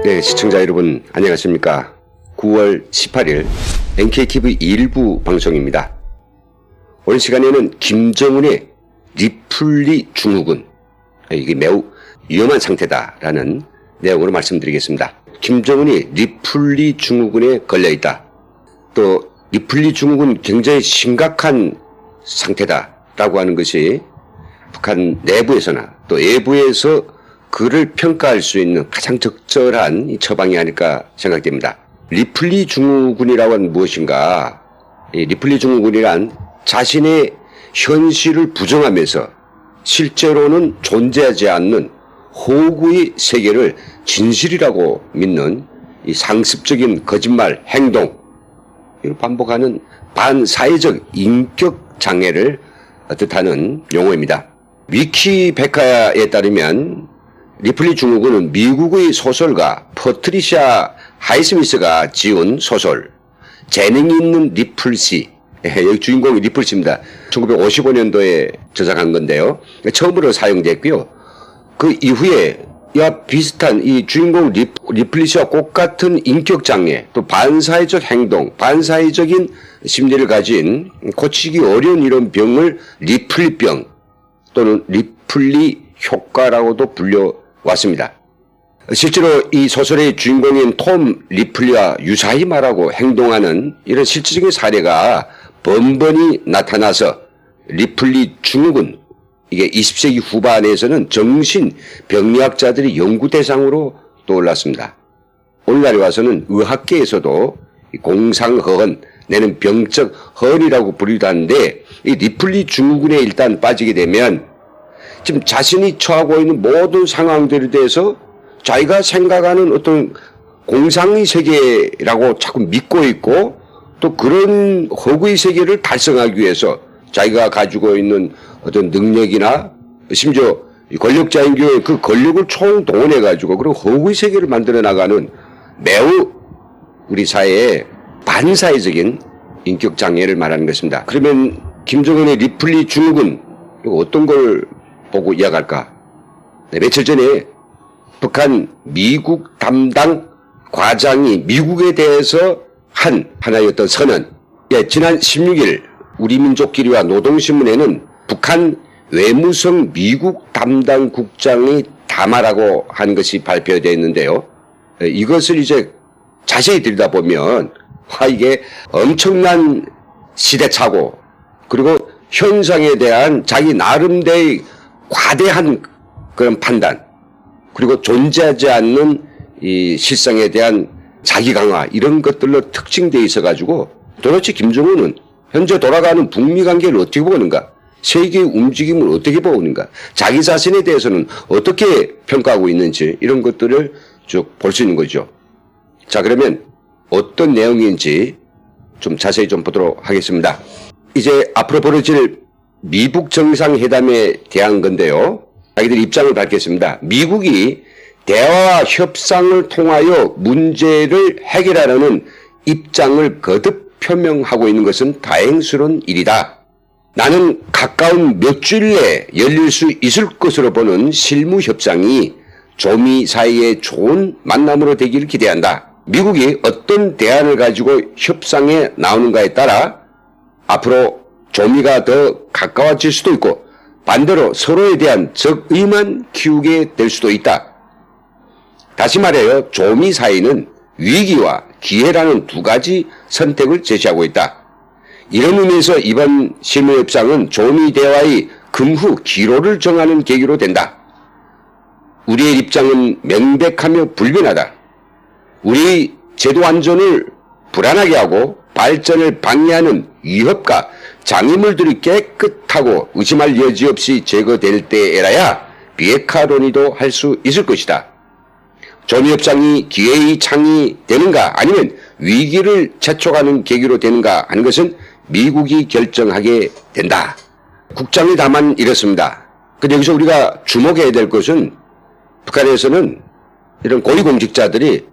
네, 시청자 여러분 안녕하십니까. 9월 18일 NKTV 일부 방송입니다. 오늘 시간에는 김정은의 리플리 증후군, 이게 매우 위험한 상태다라는 내용으로 말씀드리겠습니다. 김정은이 리플리 증후군에 걸려있다. 또 리플리 증후군 굉장히 심각한 상태다라고 하는 것이 북한 내부에서나 또 외부에서 그를 평가할 수 있는 가장 적절한 처방이 아닐까 생각됩니다. 리플리 증후군이라고 하는 무엇인가? 이 리플리 증후군이란 자신의 현실을 부정하면서 실제로는 존재하지 않는 허구의 세계를 진실이라고 믿는 이 상습적인 거짓말 행동, 이걸 반복하는 반사회적 인격 장애를 뜻하는 용어입니다. 위키백과에 따르면 리플리 증후군은 미국의 소설가 퍼트리샤 하이스미스가 지은 소설 재능이 있는 리플씨, 여기 주인공이 리플씨입니다. 1955년도에 저작한 건데요. 처음으로 사용됐고요. 그 이후에 이와 비슷한 이 주인공 리플리씨와 똑같은 인격장애, 또 반사회적 행동, 반사회적인 심리를 가진 고치기 어려운 이런 병을 리플리병 또는 리플리 효과라고도 불려왔습니다. 실제로 이 소설의 주인공인 톰 리플리와 유사히 말하고 행동하는 이런 실질적인 사례가 번번이 나타나서 리플리 증후군, 이게 20세기 후반에서는 정신병리학자들이 연구 대상으로 떠올랐습니다. 오늘날에 와서는 의학계에서도 공상허언, 내는 병적 허언이라고 부르기도 하는데, 이 리플리 증후군에 일단 빠지게 되면 지금 자신이 처하고 있는 모든 상황들에 대해서 자기가 생각하는 어떤 공상의 세계라고 자꾸 믿고 있고, 또 그런 허구의 세계를 달성하기 위해서 자기가 가지고 있는 어떤 능력이나 심지어 권력자인 경우에 그 권력을 총동원해 가지고 그런 허구의 세계를 만들어 나가는 매우 우리 사회에 반사회적인 인격 장애를 말하는 것입니다. 그러면 김정은의 리플리 증후군, 이거 어떤 걸 보고 이야기할까? 네, 며칠 전에 북한 미국 담당 과장이 미국에 대해서 한 하나의 어떤 선언, 지난 16일 우리민족끼리와 노동신문에는 북한 외무성 미국 담당 국장의 담화라고 한 것이 발표되어 있는데요. 이것을 이제 자세히 들여다보면 이게 엄청난 시대착오, 그리고 현상에 대한 자기 나름대의 과대한 그런 판단, 그리고 존재하지 않는 이 실상에 대한 자기 강화, 이런 것들로 특징되어 있어가지고 도대체 김정은은 현재 돌아가는 북미 관계를 어떻게 보는가, 세계의 움직임을 어떻게 보는가, 자기 자신에 대해서는 어떻게 평가하고 있는지, 이런 것들을 쭉 볼 수 있는 거죠. 자, 그러면 어떤 내용인지 좀 자세히 좀 보도록 하겠습니다. 이제 앞으로 벌어질 미북 정상회담에 대한 건데요. 자기들 입장을 밝혔습니다. 미국이 대화와 협상을 통하여 문제를 해결하려는 입장을 거듭 표명하고 있는 것은 다행스러운 일이다. 나는 가까운 몇 주일 내에 열릴 수 있을 것으로 보는 실무협상이 조미 사이의 좋은 만남으로 되기를 기대한다. 미국이 어떤 대안을 가지고 협상에 나오는가에 따라 앞으로 조미가 더 가까워질 수도 있고, 반대로 서로에 대한 적의만 키우게 될 수도 있다. 다시 말해요, 조미 사이는 위기와 기회라는 두 가지 선택을 제시하고 있다. 이런 의미에서 이번 실무협상은 조미 대화의 금후 기로를 정하는 계기로 된다. 우리의 입장은 명백하며 불변하다. 우리 제도 안전을 불안하게 하고 발전을 방해하는 위협과 장애물들이 깨끗하고 의심할 여지 없이 제거될 때에라야 비핵화 논의도 할 수 있을 것이다. 조미협상이 기회의 창이 되는가 아니면 위기를 재촉하는 계기로 되는가 하는 것은 미국이 결정하게 된다. 국장의 담화는 이렇습니다. 근데 여기서 우리가 주목해야 될 것은 북한에서는 이런 고위공직자들이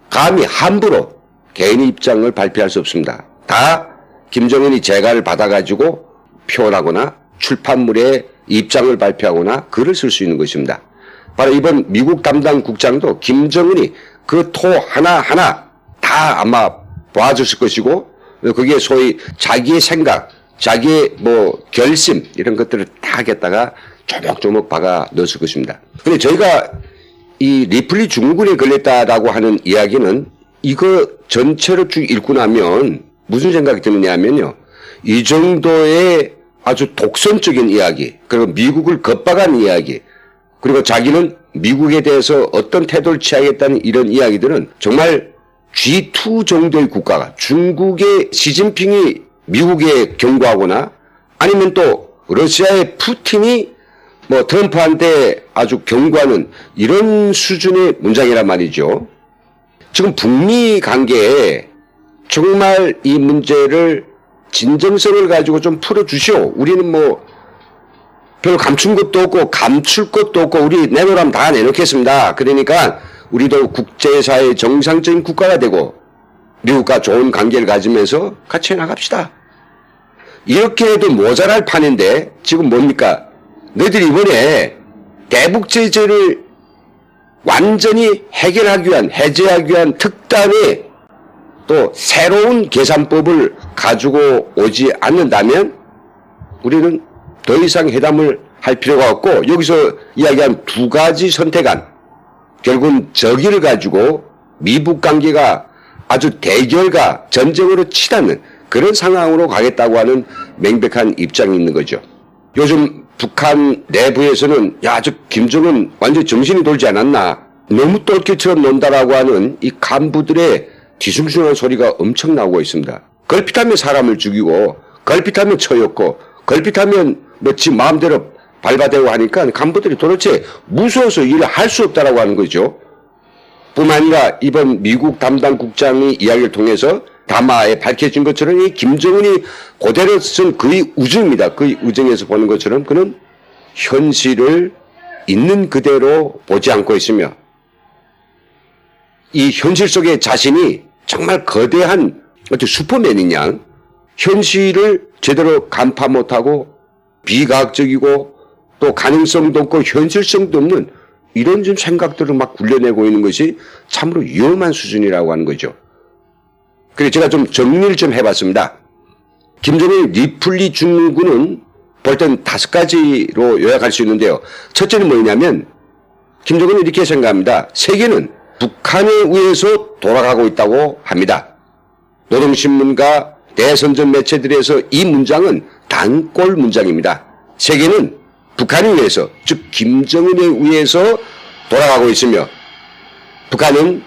감히 함부로 개인의 입장을 발표할 수 없습니다. 다 김정은이 재가를 받아가지고 표현하거나 출판물에 입장을 발표하거나 글을 쓸 수 있는 것입니다. 바로 이번 미국 담당 국장도 김정은이 그 토 하나하나 다 아마 봐줬을 것이고, 그게 소위 자기의 생각, 자기의 결심, 이런 것들을 다 하겠다가 조목조목 박아 넣었을 것입니다. 근데 저희가 이 리플리 증후군에 걸렸다라고 하는 이야기는 이거 전체를 쭉 읽고 나면 무슨 생각이 드느냐면요. 이 정도의 아주 독선적인 이야기, 그리고 미국을 겁박한 이야기, 그리고 자기는 미국에 대해서 어떤 태도를 취하겠다는 이런 이야기들은 정말 G2 정도의 국가가, 중국의 시진핑이 미국에 경고하거나 아니면 또 러시아의 푸틴이 트럼프한테 아주 경고하는 이런 수준의 문장이란 말이죠. 지금 북미 관계에 정말 이 문제를 진정성을 가지고 좀 풀어주시오. 우리는 별로 감춘 것도 없고 감출 것도 없고 우리 내놓으라면 다 내놓겠습니다. 그러니까 우리도 국제사회의 정상적인 국가가 되고 미국과 좋은 관계를 가지면서 같이 해나갑시다. 이렇게 해도 모자랄 판인데 지금 뭡니까? 너희들이 이번에 대북 제재를 완전히 해결하기 위한, 해제하기 위한 특단의 또 새로운 계산법을 가지고 오지 않는다면 우리는 더 이상 회담을 할 필요가 없고, 여기서 이야기한 두 가지 선택안, 결국은 저기를 가지고 미북 관계가 아주 대결과 전쟁으로 치닫는 그런 상황으로 가겠다고 하는 명백한 입장이 있는 거죠. 요즘 북한 내부에서는 저 김정은 완전히 정신이 돌지 않았나, 너무 똘끼처럼 논다라고 하는 이 간부들의 뒤숭숭한 소리가 엄청 나오고 있습니다. 걸핏하면 사람을 죽이고 걸핏하면 처였고 걸핏하면 지 마음대로 밟아대고 하니까 간부들이 도대체 무서워서 일을 할 수 없다라고 하는 거죠. 뿐만 아니라 이번 미국 담당 국장의 이야기를 통해서 담화에 밝혀진 것처럼 이 김정은이 그대로 쓴 그의 우정입니다. 그의 우정에서 보는 것처럼 그는 현실을 있는 그대로 보지 않고 있으며 이 현실 속에 자신이 정말 거대한 어떤 슈퍼맨인 양 현실을 제대로 간파 못하고 비과학적이고 또 가능성도 없고 현실성도 없는 이런 좀 생각들을 막 굴려내고 있는 것이 참으로 위험한 수준이라고 하는 거죠. 그래서 제가 좀 정리를 좀 해봤습니다. 김정은의 리플리 증후군은 볼 땐 5가지로 요약할 수 있는데요. 첫째는 뭐냐면 김정은은 이렇게 생각합니다. 세계는 북한에 의해서 돌아가고 있다고 합니다. 노동신문과 대선전 매체들에서 이 문장은 단골 문장입니다. 세계는 북한에 의해서, 즉 김정은에 의해서 돌아가고 있으며 북한은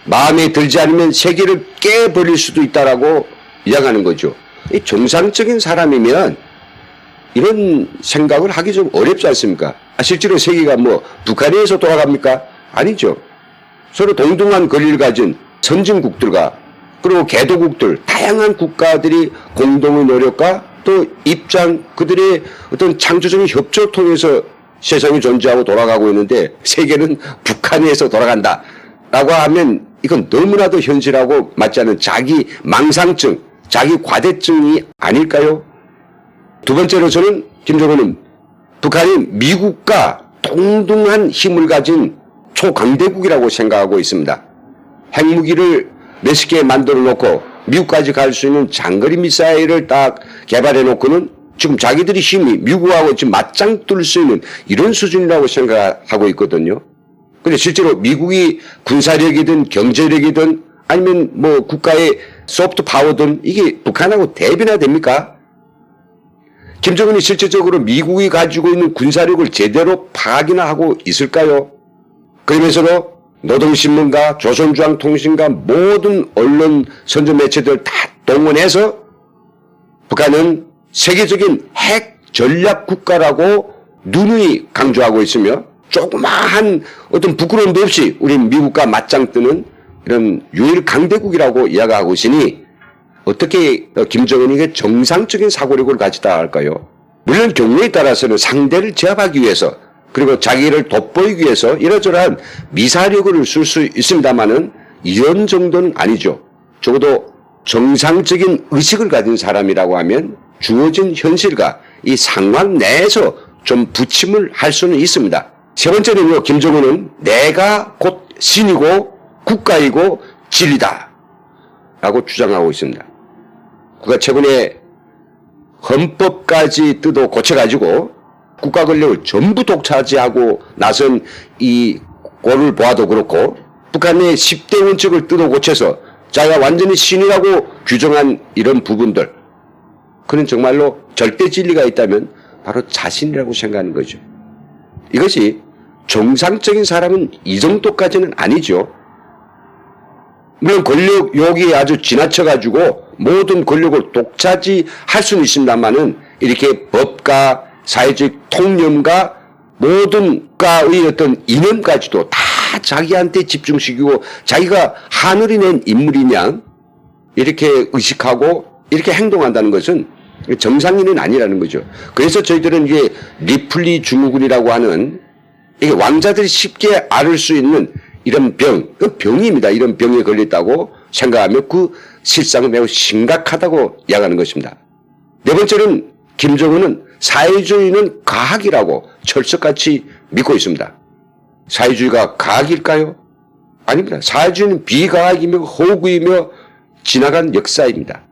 마음에 들지 않으면 세계를 깨버릴 수도 있다라고 이야기하는 거죠. 이 정상적인 사람이면 이런 생각을 하기 좀 어렵지 않습니까? 실제로 세계가 북한에 의해서 돌아갑니까? 아니죠. 서로 동등한 거리를 가진 선진국들과 그리고 개도국들, 다양한 국가들이 공동의 노력과 또 입장, 그들의 어떤 창조적인 협조를 통해서 세상이 존재하고 돌아가고 있는데 세계는 북한에서 돌아간다 라고 하면 이건 너무나도 현실하고 맞지 않는 자기 망상증, 자기 과대증이 아닐까요? 두 번째로 저는 김정은은 북한이 미국과 동등한 힘을 가진 초강대국이라고 생각하고 있습니다. 핵무기를 몇십 개 만들어 놓고 미국까지 갈 수 있는 장거리 미사일을 딱 개발해 놓고는 지금 자기들이 힘이 미국하고 지금 맞짱 뜰 수 있는 이런 수준이라고 생각하고 있거든요. 근데 실제로 미국이 군사력이든 경제력이든 아니면 국가의 소프트 파워든 이게 북한하고 대비나 됩니까? 김정은이 실질적으로 미국이 가지고 있는 군사력을 제대로 파악이나 하고 있을까요? 그러면서도 노동신문과 조선중앙통신과 모든 언론 선전 매체들 다 동원해서 북한은 세계적인 핵 전략 국가라고 누누이 강조하고 있으며 조그마한 어떤 부끄러움도 없이 우리 미국과 맞짱 뜨는 이런 유일 강대국이라고 이야기하고 있으니 어떻게 김정은이 정상적인 사고력을 가지다 할까요? 물론 경우에 따라서는 상대를 제압하기 위해서 그리고 자기를 돋보이기 위해서 이러저러한 미사력을 쓸 수 있습니다만은 이런 정도는 아니죠. 적어도 정상적인 의식을 가진 사람이라고 하면 주어진 현실과 이 상황 내에서 좀 부침을 할 수는 있습니다. 세 번째는요, 김정은은 내가 곧 신이고 국가이고 진리다 라고 주장하고 있습니다. 그가 최근에 헌법까지 뜯어 고쳐가지고 국가 권력을 전부 독차지하고 나선 이 꼴을 보아도 그렇고 북한의 10대 원칙을 뜯어 고쳐서 자기가 완전히 신이라고 규정한 이런 부분들, 그는 정말로 절대 진리가 있다면 바로 자신이라고 생각하는 거죠. 이것이 정상적인 사람은 이 정도까지는 아니죠. 물론 권력욕이 아주 지나쳐가지고 모든 권력을 독차지할 수는 있습니다만은 이렇게 법과 사회적 통념과 모든 과의 어떤 이념까지도 다 자기한테 집중시키고 자기가 하늘이 낸 인물이냐 이렇게 의식하고 이렇게 행동한다는 것은 정상인은 아니라는 거죠. 그래서 저희들은 이게 리플리 증후군이라고 하는 이게 왕자들이 쉽게 앓을 수 있는 이런 병, 그 병입니다. 이런 병에 걸렸다고 생각하며 그 실상은 매우 심각하다고 이야기하는 것입니다. 네 번째는 김정은은 사회주의는 과학이라고 철석같이 믿고 있습니다. 사회주의가 과학일까요? 아닙니다. 사회주의는 비과학이며 허구이며 지나간 역사입니다.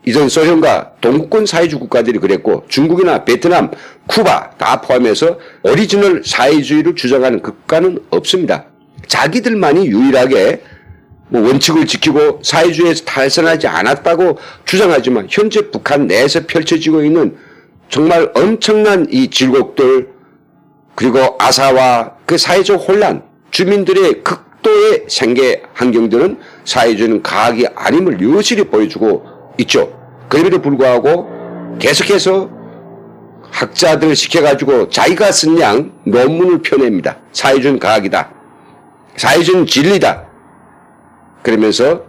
이전 소련과 동구권 사회주의 국가들이 그랬고 중국이나 베트남, 쿠바 다 포함해서 오리지널 사회주의를 주장하는 국가는 없습니다. 자기들만이 유일하게 원칙을 지키고 사회주의에서 탈선하지 않았다고 주장하지만 현재 북한 내에서 펼쳐지고 있는 정말 엄청난 이 질곡들 그리고 아사와 그 사회적 혼란, 주민들의 극도의 생계 환경들은 사회주의는 과학이 아님을 여실히 보여주고 있죠. 그럼에도 불구하고 계속해서 학자들을 시켜가지고 자기가 쓴 양 논문을 펴냅니다. 사회주의는 과학이다. 사회주의는 진리다. 그러면서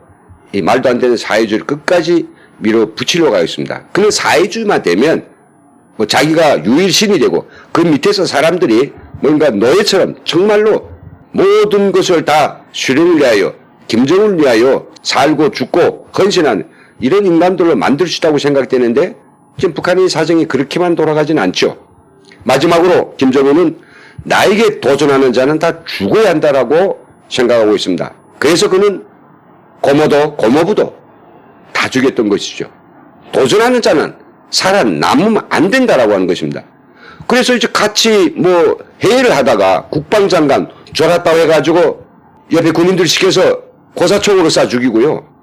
이 말도 안 되는 사회주의를 끝까지 밀어붙이려고 하고 있습니다. 그는 사회주의만 되면 뭐 자기가 유일신이 되고 그 밑에서 사람들이 뭔가 노예처럼 정말로 모든 것을 다 수령을 위하여 김정은을 위하여 살고 죽고 헌신하는 이런 인간들로 만들 수 있다고 생각되는데 지금 북한의 사정이 그렇게만 돌아가진 않죠. 마지막으로 김정은은 나에게 도전하는 자는 다 죽어야 한다라고 생각하고 있습니다. 그래서 그는 고모도 고모부도 다 죽였던 것이죠. 도전하는 자는 살아남으면 안 된다라고 하는 것입니다. 그래서 이제 같이 뭐 회의를 하다가 국방장관 졸았다고 해가지고 옆에 군인들 시켜서 고사총으로 쏴 죽이고요.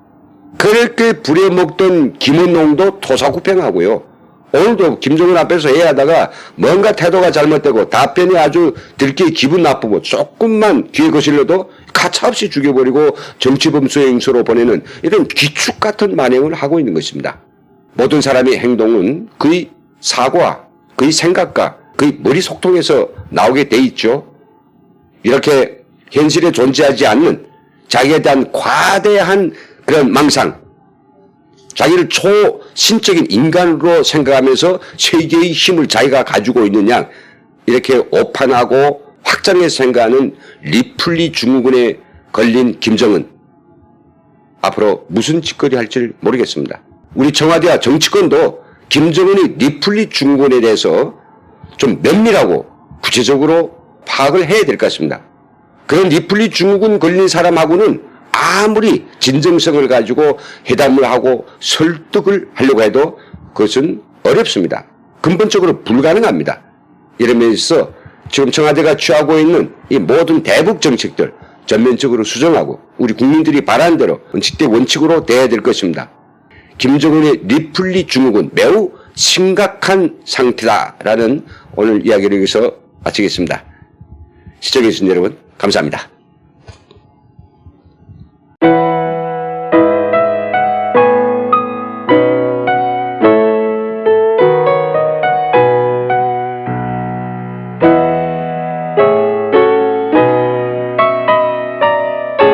그렇게 부려먹던 김은홍도 토사구팽하고요. 오늘도 김정은 앞에서 회의하다가 뭔가 태도가 잘못되고 답변이 아주 들기 기분 나쁘고 조금만 뒤에 거슬려도 가차없이 죽여버리고 정치범수행소로 보내는 이런 기축 같은 만행을 하고 있는 것입니다. 모든 사람의 행동은 그의 사고와 그의 생각과 그의 머리 속통에서 나오게 돼 있죠. 이렇게 현실에 존재하지 않는 자기에 대한 과대한 그런 망상, 자기를 초신적인 인간으로 생각하면서 세계의 힘을 자기가 가지고 있는 양 이렇게 오판하고 확장해서 생각하는 리플리 증후군에 걸린 김정은 앞으로 무슨 짓거리 할지 모르겠습니다. 우리 청와대와 정치권도 김정은의 리플리 증후군에 대해서 좀 면밀하고 구체적으로 파악을 해야 될 것 같습니다. 그런 리플리 증후군 걸린 사람하고는 아무리 진정성을 가지고 회담을 하고 설득을 하려고 해도 그것은 어렵습니다. 근본적으로 불가능합니다. 이러면서 지금 청와대가 취하고 있는 이 모든 대북 정책들 전면적으로 수정하고 우리 국민들이 바라는 대로 원칙대 원칙으로 돼야 될 것입니다. 김정은의 리플리 증후군 매우 심각한 상태다라는 오늘 이야기를 여기서 마치겠습니다. 시청해주신 여러분 감사합니다.